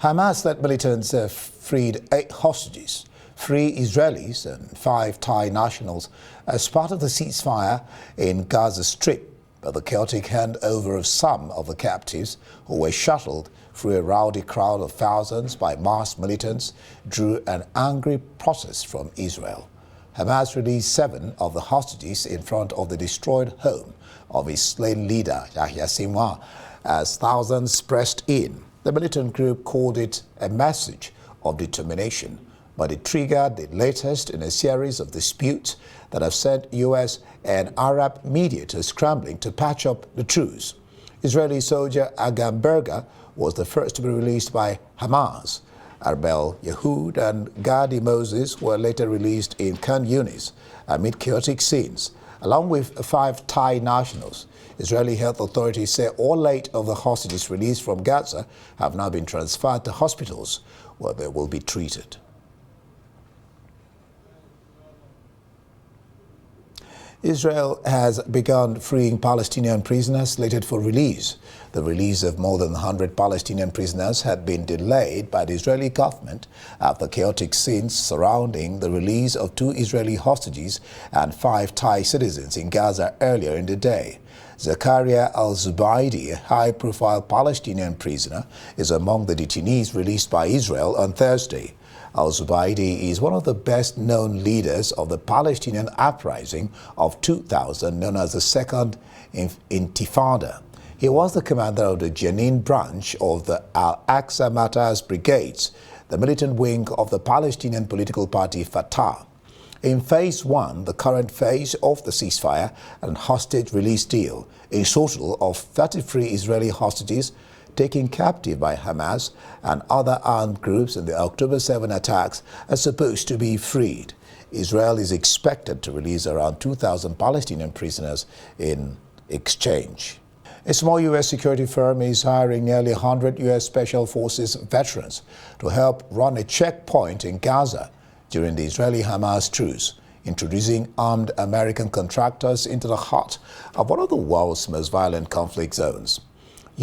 Hamas-led militants have freed 8 hostages, 3 Israelis and 5 Thai nationals as part of the ceasefire in Gaza Strip, but the chaotic handover of some of the captives who were shuttled through a rowdy crowd of thousands by masked militants drew an angry protest from Israel. Hamas released 7 of the hostages in front of the destroyed home of his slain leader, Yahya Sinwar, as thousands pressed in. The militant group called it a message of determination, but it triggered the latest in a series of disputes that have sent U.S. and Arab mediators scrambling to patch up the truce. Israeli soldier Agam Berger was the first to be released by Hamas. Arbel Yehud and Gadi Moses were later released in Khan Yunis amid chaotic scenes, along with 5 Thai nationals. Israeli health authorities say all 8 of the hostages released from Gaza have now been transferred to hospitals where they will be treated. Israel has begun freeing Palestinian prisoners slated for release. The release of more than 100 Palestinian prisoners had been delayed by the Israeli government after chaotic scenes surrounding the release of 2 Israeli hostages and 5 Thai citizens in Gaza earlier in the day. Zakaria al-Zubaidi, a high-profile Palestinian prisoner, is among the detainees released by Israel on Thursday. Al-Zubaidi is one of the best-known leaders of the Palestinian uprising of 2000, known as the Second Intifada. He was the commander of the Jenin branch of the Al-Aqsa Matters Brigades, the militant wing of the Palestinian political party Fatah. In Phase 1, the current phase of the ceasefire and hostage release deal, a total of 33 Israeli hostages taken captive by Hamas and other armed groups in the October 7 attacks are supposed to be freed. Israel is expected to release around 2,000 Palestinian prisoners in exchange. A small U.S. security firm is hiring nearly 100 U.S. Special Forces veterans to help run a checkpoint in Gaza during the Israeli-Hamas truce, introducing armed American contractors into the heart of one of the world's most violent conflict zones.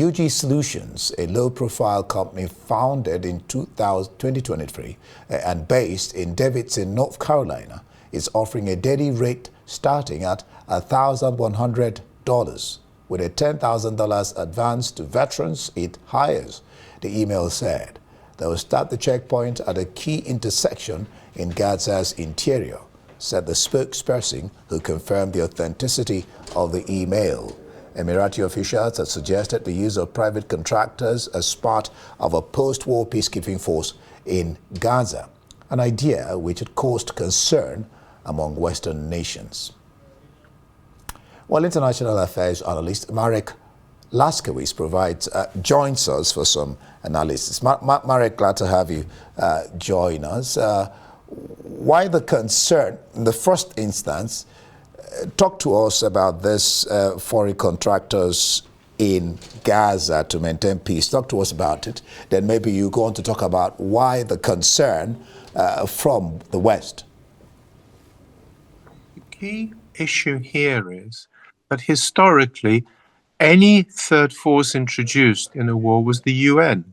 UG Solutions, a low-profile company founded in 2023 and based in Davidson, North Carolina, is offering a daily rate starting at $1,100 with a $10,000 advance to veterans it hires, the email said. They will start the checkpoint at a key intersection in Gaza's interior, said the spokesperson who confirmed the authenticity of the email. Emirati officials had suggested the use of private contractors as part of a post-war peacekeeping force in Gaza, an idea which had caused concern among Western nations. While international affairs analyst Marek Laskiewicz joins us for some analysis. Marek, glad to have you join us. Why the concern? In the first instance, talk to us about this foreign contractors in Gaza to maintain peace. Talk to us about it. Then maybe you go on to talk about why the concern from the West. The key issue here is that historically, any third force introduced in a war was the UN.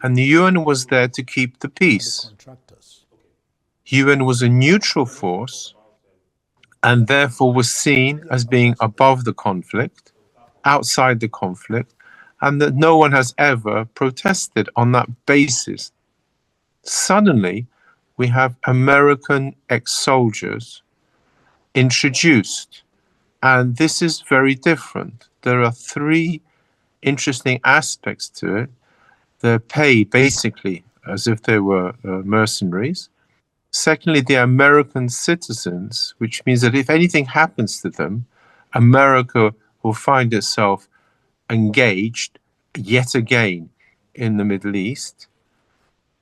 And the UN was there to keep the peace. UN was a neutral force and therefore was seen as being above the conflict, outside the conflict, and that no one has ever protested on that basis. Suddenly, we have American ex-soldiers introduced, and this is very different. There are 3 interesting aspects to it. They're paid basically as if they were mercenaries. Secondly, they're American citizens, which means that if anything happens to them, America will find itself engaged yet again in the Middle East.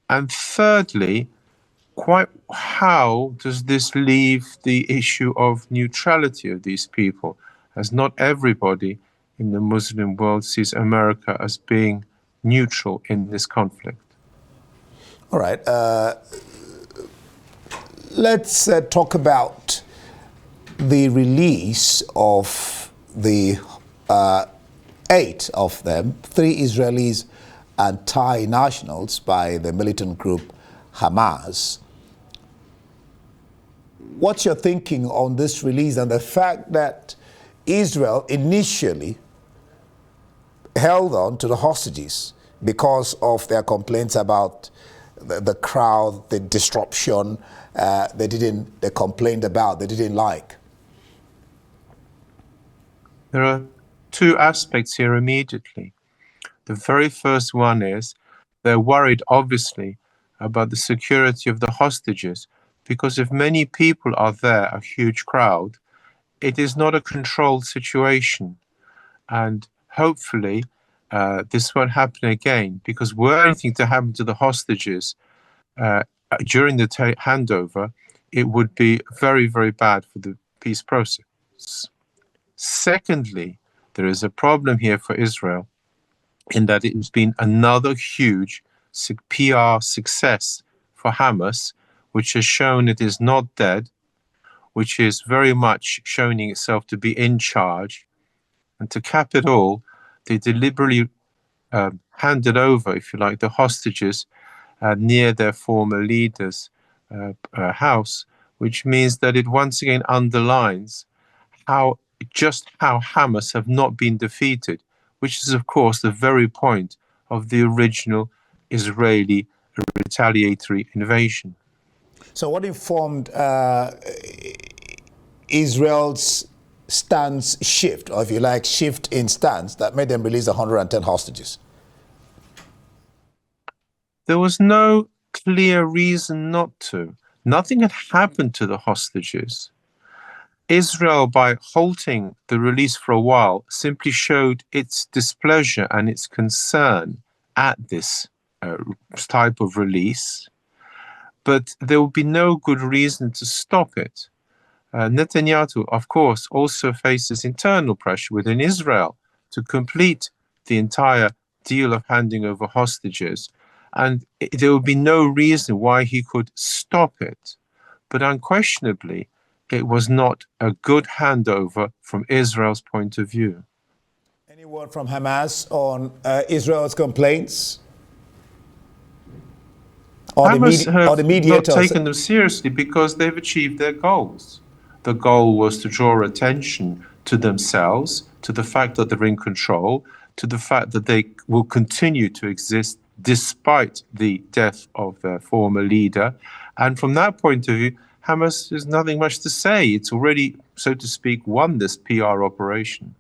And thirdly, quite how does this leave the issue of neutrality of these people, as not everybody in the Muslim world sees America as being neutral in this conflict. All right. Let's talk about the release of the 8 of them, 3 Israelis anti-nationals by the militant group Hamas. What's your thinking on this release and the fact that Israel initially held on to the hostages because of their complaints about the crowd, the disruption they complained about, they didn't like? There are two aspects here immediately. The very first one is they're worried, obviously, about the security of the hostages, because if many people are there, a huge crowd, it is not a controlled situation. And hopefully this won't happen again, because were anything to happen to the hostages during the handover, it would be very, very bad for the peace process. Secondly, there is a problem here for Israel in that it has been another huge PR success for Hamas, which has shown it is not dead, which is very much showing itself to be in charge. And to cap it all, they deliberately handed over, if you like, the hostages near their former leader's house, which means that it once again underlines how Hamas have not been defeated, which is, of course, the very point of the original Israeli retaliatory invasion. So what informed Israel's stance shift, or if you like, shift in stance that made them release 110 hostages? There was no clear reason not to. Nothing had happened to the hostages. Israel, by halting the release for a while, simply showed its displeasure and its concern at this type of release. But there would be no good reason to stop it. Netanyahu, of course, also faces internal pressure within Israel to complete the entire deal of handing over hostages. And there would be no reason why he could stop it. But unquestionably, it was not a good handover from Israel's point of view. Any word from Hamas on Israel's complaints? Hamas have not mediators taken them seriously because they've achieved their goals. The goal was to draw attention to themselves, to the fact that they're in control, to the fact that they will continue to exist despite the death of their former leader. And from that point of view, Hamas has nothing much to say. It's already, so to speak, won this PR operation.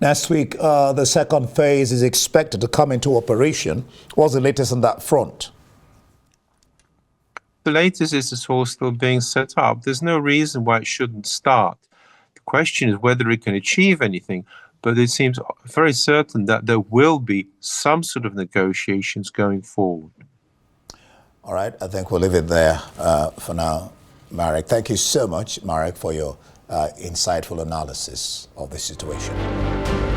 Next week, the second phase is expected to come into operation. What's the latest on that front? The latest is it's all still being set up. There's no reason why it shouldn't start. The question is whether it can achieve anything, but it seems very certain that there will be some sort of negotiations going forward. All right, I think we'll leave it there for now, Marek. Thank you so much, Marek, for your insightful analysis of the situation.